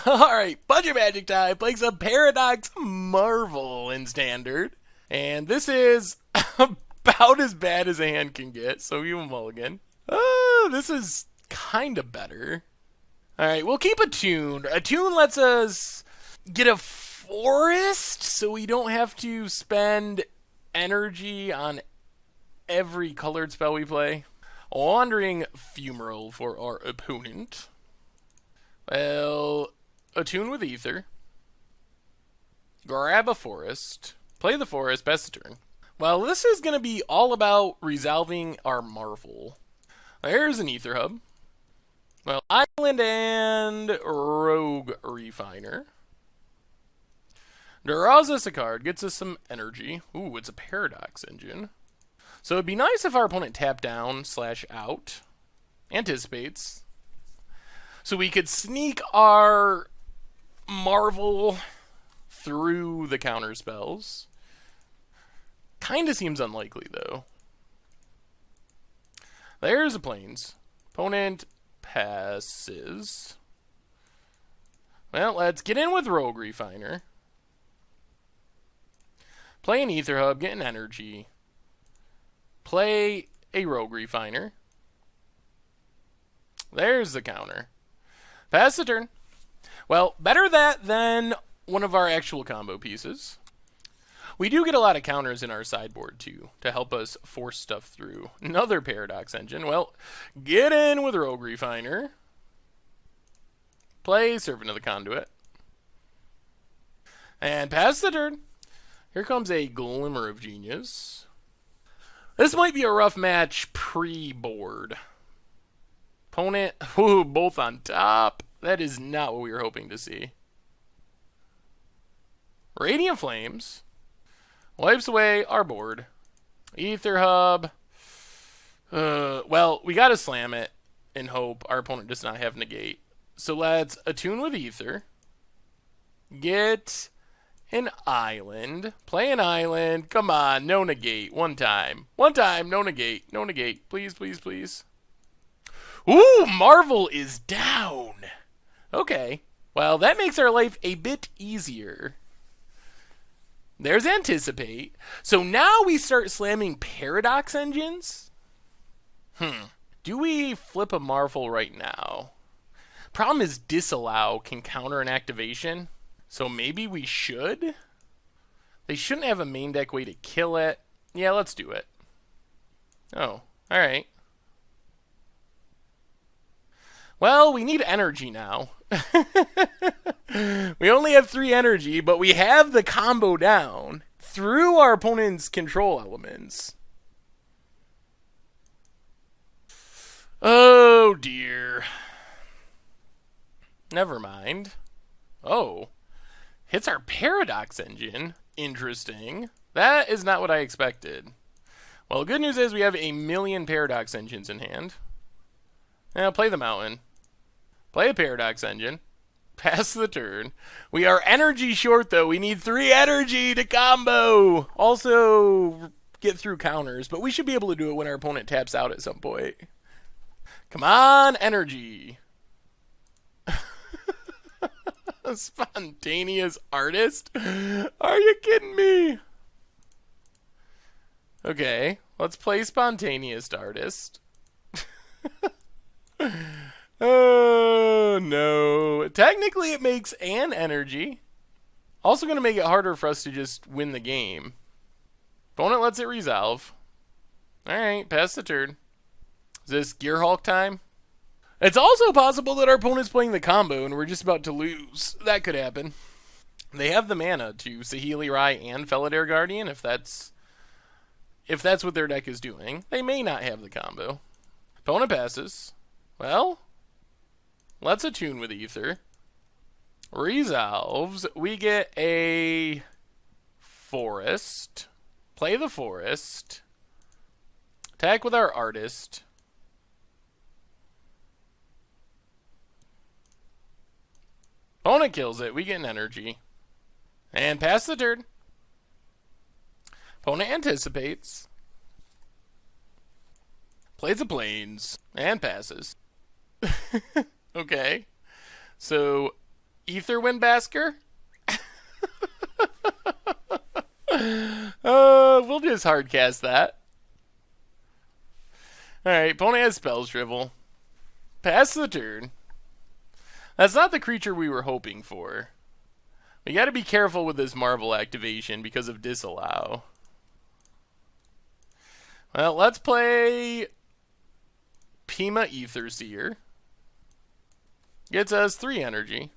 Alright, budget magic time. Playing some Paradox Marvel in standard. And this is about as bad as a hand can get, so you mulligan. This is kind of better. Alright, we'll keep a tune. A tune lets us get a forest, so we don't have to spend energy on every colored spell we play. A wandering fumarole for our opponent. Well, attune with ether. Grab a forest. Play the forest, best turn. Well, this is going to be all about resolving our Marvel. There's an ether hub. Well, Island and Rogue Refiner. Draws us a card, gets us some energy. Ooh, it's a Paradox Engine. So it'd be nice if our opponent tapped down / out. Anticipates. So we could sneak our Marvel through the counterspells. Kinda seems unlikely, though. There's the plains. Opponent passes. Well, let's get in with Rogue Refiner. Play an Ether Hub, get an energy. Play a Rogue Refiner. There's the counter. Pass the turn. Well, better that than one of our actual combo pieces. We do get a lot of counters in our sideboard, too, to help us force stuff through. Another Paradox Engine. Well, get in with Rogue Refiner. Play Servant of the Conduit. And pass the turn. Here comes a Glimmer of Genius. This might be a rough match pre-board. Opponent, ooh, both on top. That is not what we were hoping to see. Radiant Flames. Wipes away our board. Ether Hub. Well, we gotta slam it and hope our opponent does not have negate. So let's attune with Ether. Get an island. Play an island. Come on, no negate. One time. One time, no negate. No negate. Please, please, please. Ooh, Marvel is down. Okay. Well, that makes our life a bit easier. There's Anticipate. So now we start slamming Paradox Engines? Do we flip a Marvel right now? Problem is Disallow can counter an activation. So maybe we should? They shouldn't have a main deck way to kill it. Yeah, let's do it. Oh, alright. Well, we need energy now. We only have 3 energy, but we have the combo down through our opponent's control elements. Oh, dear. Never mind. Oh. Hits our Paradox Engine. Interesting. That is not what I expected. Well, the good news is we have a million Paradox Engines in hand. Now, play the Mountain. Play a Paradox Engine. Pass the turn. We are energy short, though. We need 3 energy to combo. Also, get through counters. But we should be able to do it when our opponent taps out at some point. Come on, energy. Spontaneous Artist? Are you kidding me? Okay, let's play Spontaneous Artist. Oh, no. Technically, it makes an energy. Also going to make it harder for us to just win the game. Opponent lets it resolve. Alright, pass the turn. Is this Gear Hulk time? It's also possible that our opponent's playing the combo and we're just about to lose. That could happen. They have the mana to Saheeli Rai and Felidar Guardian if that's what their deck is doing. They may not have the combo. Opponent passes. Well, let's attune with Ether. Resolves. We get a forest. Play the forest. Attack with our artist. Opponent kills it. We get an energy. And pass the turn. Opponent anticipates. Plays the plains. And passes. Okay. So Ether Windbasker? We'll just hardcast that. Alright, opponent has Spell Shrivel. Pass the turn. That's not the creature we were hoping for. We gotta be careful with this Marvel activation because of Disallow. Well, let's play Pima Aetherseer. Gets us 3 energy.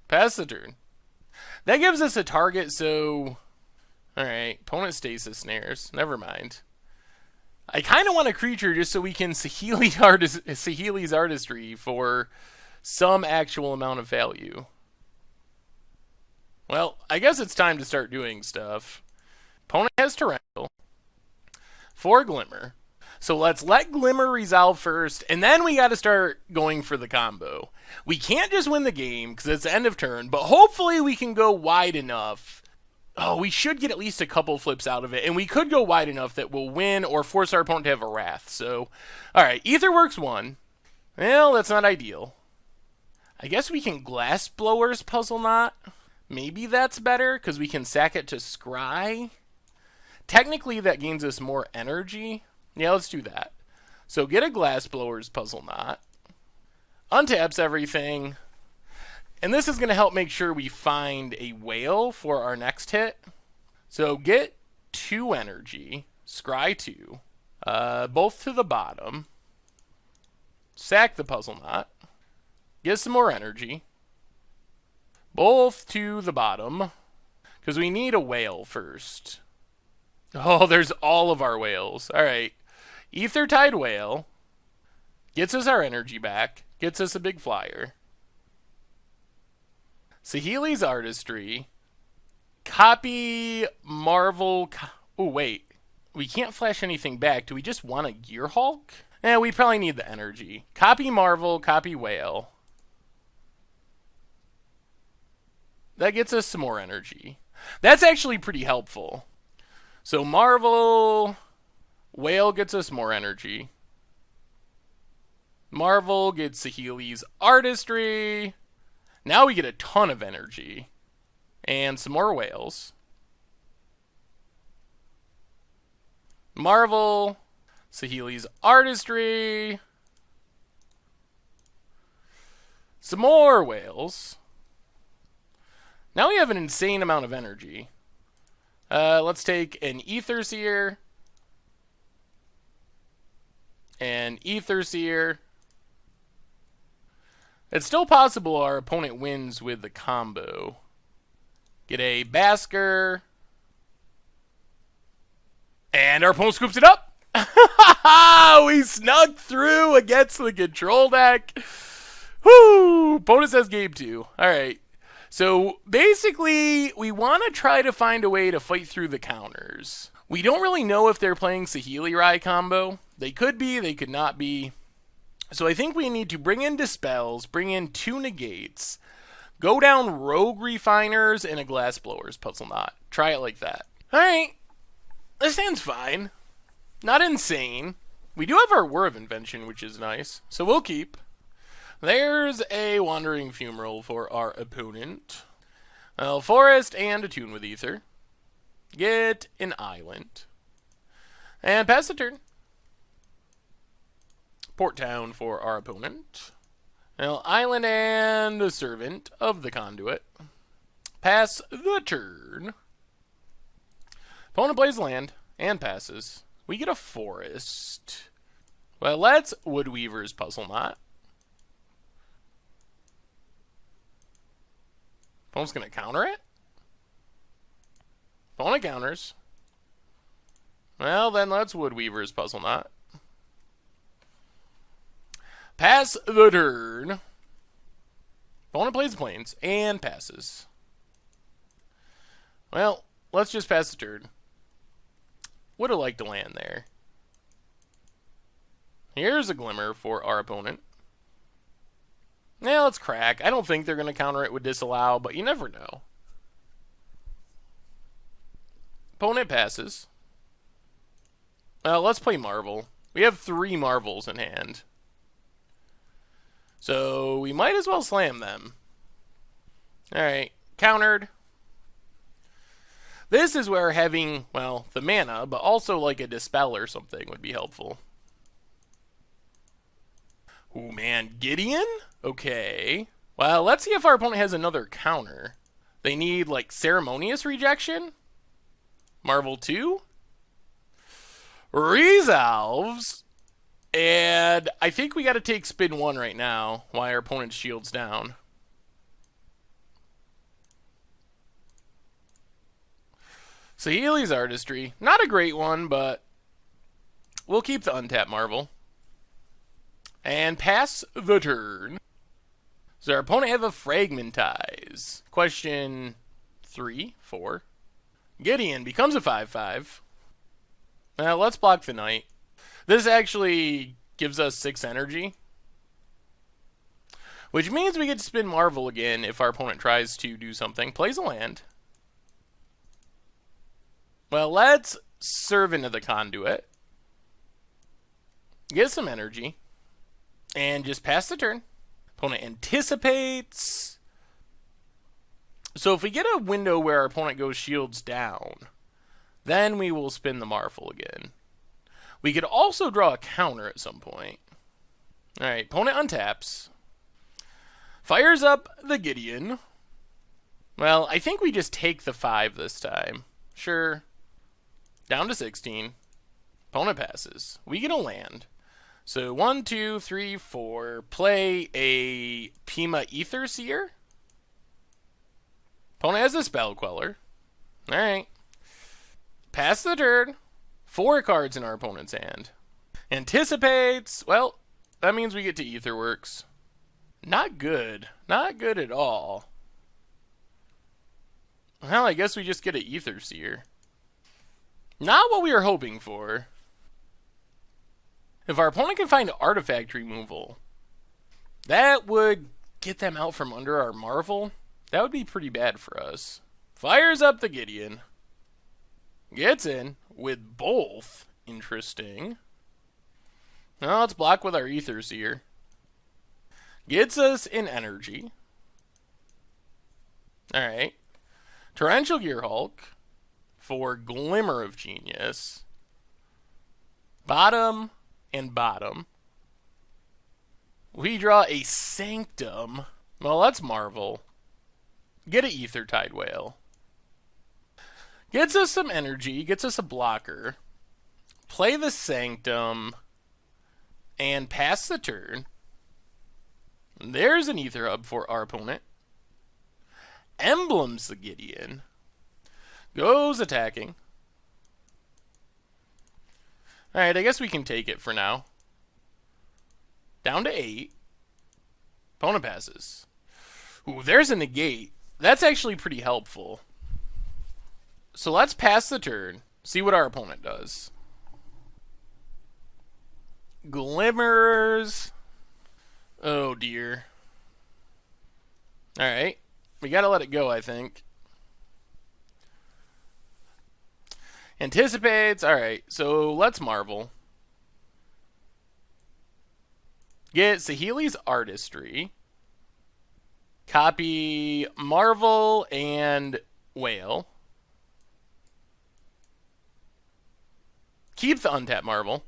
Pass the turn. That gives us a target, so... Alright, opponent Stasis Snares. Never mind. I kind of want a creature just so we can Saheeli's Artistry for some actual amount of value. Well, I guess it's time to start doing stuff. Opponent has Torrential. 4 Glimmer. So let's let Glimmer resolve first, and then we got to start going for the combo. We can't just win the game because it's the end of turn, but hopefully we can go wide enough. Oh, we should get at least a couple flips out of it, and we could go wide enough that we'll win or force our opponent to have a Wrath. So, alright, Aetherworks 1. Well, that's not ideal. I guess we can Glassblower's Puzzle Knot. Maybe that's better because we can sack it to Scry. Technically, that gains us more energy. Yeah, let's do that. So get a Glassblower's Puzzle Knot. Untaps everything. And this is going to help make sure we find a whale for our next hit. So get 2 energy. Scry 2. Both to the bottom. Sack the Puzzle Knot. Get some more energy. Both to the bottom. Because we need a whale first. Oh, there's all of our whales. Alright. Aethertide Whale. Gets us our energy back. Gets us a big flyer. Saheeli's Artistry. Copy Marvel. Oh, wait. We can't flash anything back. Do we just want a Gearhulk? We probably need the energy. Copy Marvel. Copy Whale. That gets us some more energy. That's actually pretty helpful. So Marvel, Whale gets us more energy. Marvel gets Saheeli's Artistry. Now we get a ton of energy. And some more whales. Marvel, Saheeli's Artistry. Some more whales. Now we have an insane amount of energy. Let's take an Aetherseer. An Aetherseer. It's still possible our opponent wins with the combo. Get a Basker. And our opponent scoops it up. We snuck through against the control deck. Whoo! Opponent says game 2. Alright. So basically, we want to try to find a way to fight through the counters. We don't really know if they're playing Saheeli Rai combo. They could be, they could not be. So I think we need to bring in Dispels, bring in 2 negates, go down Rogue Refiners and a Glassblower's Puzzle Knot. Try it like that. Alright. This hand's fine. Not insane. We do have our Whir of Invention, which is nice. So we'll keep. There's a Wandering Fumarole for our opponent. Well, Forest and Attune with Ether. Get an Island. And pass the turn. Port Town for our opponent. Well, Island and a Servant of the Conduit. Pass the turn. Opponent plays land and passes. We get a Forest. Well, let's Woodweaver's Puzzle Knot. Opponent's going to counter it? Opponent counters. Well, then let's Woodweaver's Puzzle Knot. Pass the turn. Opponent plays Plains and passes. Well, let's just pass the turn. Would have liked to land there. Here's a Glimmer for our opponent. Yeah, let's crack. I don't think they're going to counter it with Disallow, but you never know. Opponent passes. Well, let's play Marvel. We have 3 Marvels in hand. So we might as well slam them. Alright, countered. This is where having, well, the mana, but also like a Dispel or something would be helpful. Ooh, man, Gideon? Okay. Well, let's see if our opponent has another counter. They need, like, Ceremonious Rejection? Marvel 2? Resolves? And I think we gotta take spin 1 right now, while our opponent's shield's down. Saheeli's Artistry. Not a great one, but we'll keep the untapped Marvel. And pass the turn. Does our opponent have a Fragmentize? Question 3, 4. Gideon becomes a 5/5. Now let's block the Knight. This actually gives us 6 energy, which means we get to spin Marvel again if our opponent tries to do something. Plays a land. Well, let's serve into the Conduit. Get some energy. And just pass the turn. Opponent anticipates. So if we get a window where our opponent goes shields down, then we will spin the Marvel again. We could also draw a counter at some point. Alright, opponent untaps. Fires up the Gideon. Well, I think we just take the 5 this time. Sure. Down to 16. Opponent passes. We get a land. So 1, 2, 3, 4. Play a Pima Aetherseer. Opponent has a Spell Queller. Alright. Pass the turn. 4 cards in our opponent's hand. Anticipates. Well, that means we get to Aetherworks. Not good. Not good at all. Well, I guess we just get an Aetherseer. Not what we were hoping for. If our opponent can find artifact removal, that would get them out from under our Marvel. That would be pretty bad for us. Fires up the Gideon. Gets in with both. Interesting. Now let's block with our Aetherseer. Gets us in energy. Alright. Torrential Gearhulk for Glimmer of Genius. Bottom and bottom. We draw a Sanctum. Well, that's Marvel. Get an Aethertide Whale. Gets us some energy. Gets us a blocker. Play the Sanctum. And pass the turn. There's an Aether Hub for our opponent. Emblems the Gideon. Goes attacking. Alright, I guess we can take it for now. Down to 8. Opponent passes. Ooh, there's a negate. That's actually pretty helpful. So let's pass the turn. See what our opponent does. Glimmers. Oh dear. Alright. We gotta let it go, I think. Anticipates. Alright, so let's Marvel. Get Saheeli's Artistry. Copy Marvel and Whale. Keep the untapped Marvel.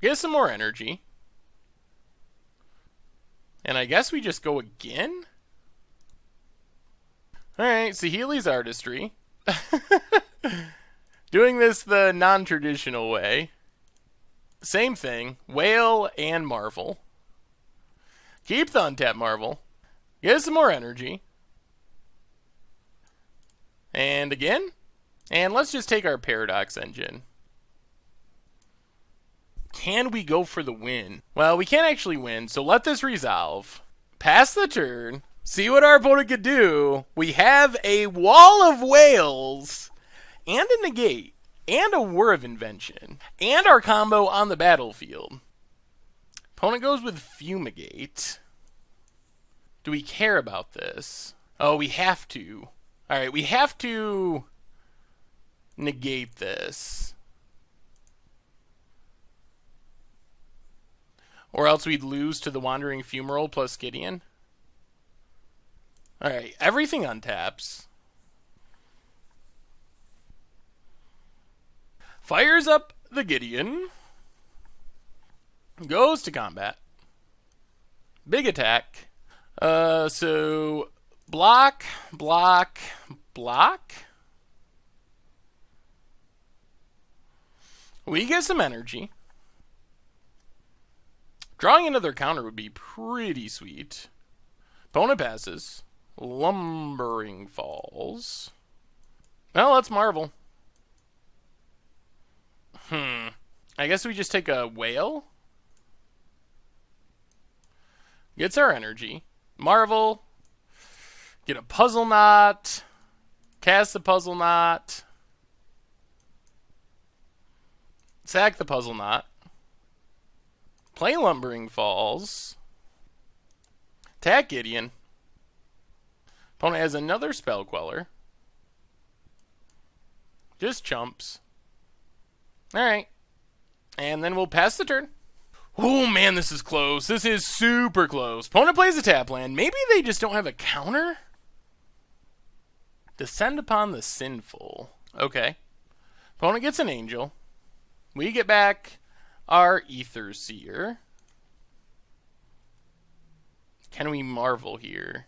Get some more energy. And I guess we just go again? Alright, Saheeli's Artistry. Doing this the non-traditional way. Same thing. Whale and Marvel. Keep the untapped Marvel. Get some more energy. And again. And let's just take our Paradox Engine. Can we go for the win? Well, we can't actually win, so let this resolve. Pass the turn. See what our opponent could do. We have a Wall of Whales. And a negate. And a Whir of Invention. And our combo on the battlefield. Opponent goes with Fumigate. Do we care about this? Oh, we have to. Alright, we have to negate this. Or else we'd lose to the Wandering Fumarole plus Gideon. Alright, everything untaps. Fires up the Gideon. Goes to combat. Big attack. So block, block, block. We get some energy. Drawing another counter would be pretty sweet. Opponent passes. Lumbering falls. Well, let's marvel. I guess we just take a whale. Gets our energy. Marvel. Get a puzzle knot. Cast the puzzle knot. Sack the puzzle knot. Play Lumbering Falls. Attack Gideon. Opponent has another Spell Queller. Just chumps. Alright. And then we'll pass the turn. Oh man, this is close. This is super close. Opponent plays a tap land. Maybe they just don't have a counter? Descend upon the Sinful. Okay. Opponent gets an Angel. We get back our Ether Seer. Can we marvel here?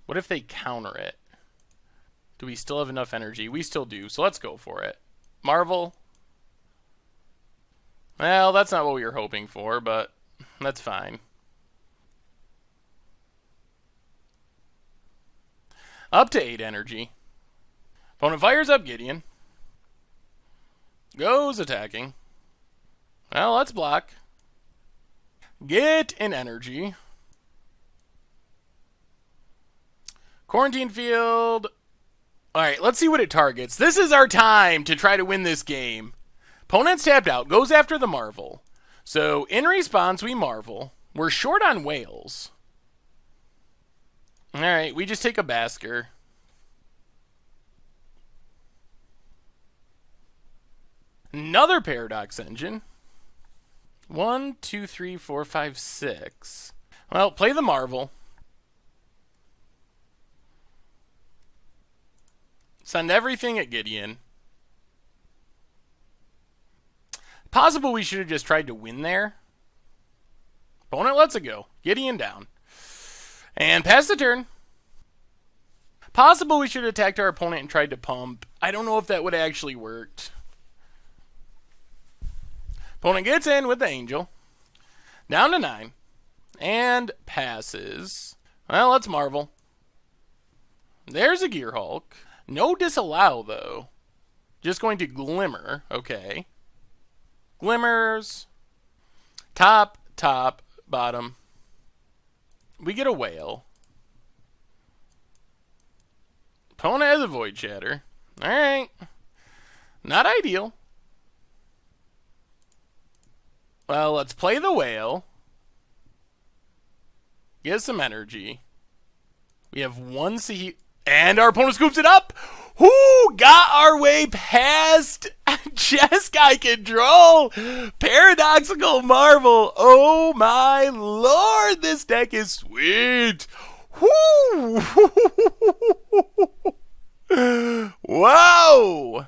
What if they counter it? Do we still have enough energy? We still do, so let's go for it. Marvel. Well, that's not what we were hoping for, but that's fine. Up to 8 energy. Opponent fires up Gideon. Goes attacking. Well, let's block. Get an energy. Quarantine field. Alright, let's see what it targets. This is our time to try to win this game. Opponent's tapped out. Goes after the Marvel. So, in response, we Marvel. We're short on whales. Alright, we just take a Basker. Another Paradox Engine. 1, 2, 3, 4, 5, 6. Well, play the Marvel. Send everything at Gideon. Possible we should have just tried to win there. Opponent lets it go. Gideon down. And pass the turn. Possible we should have attacked our opponent and tried to pump. I don't know if that would have actually worked. Opponent gets in with the Angel. Down to 9. And passes. Well, let's marvel. There's a Gear Hulk. No disallow, though. Just going to Glimmer. Okay. Glimmers. Top, top, bottom. We get a whale. Opponent has a Void Shatter. Alright. Not ideal. Well, let's play the whale. Get some energy. We have one sea... And our opponent scoops it up. Who got our way past Jeskai control? Paradoxical Marvel. Oh my lord, this deck is sweet. Woo! Whoa!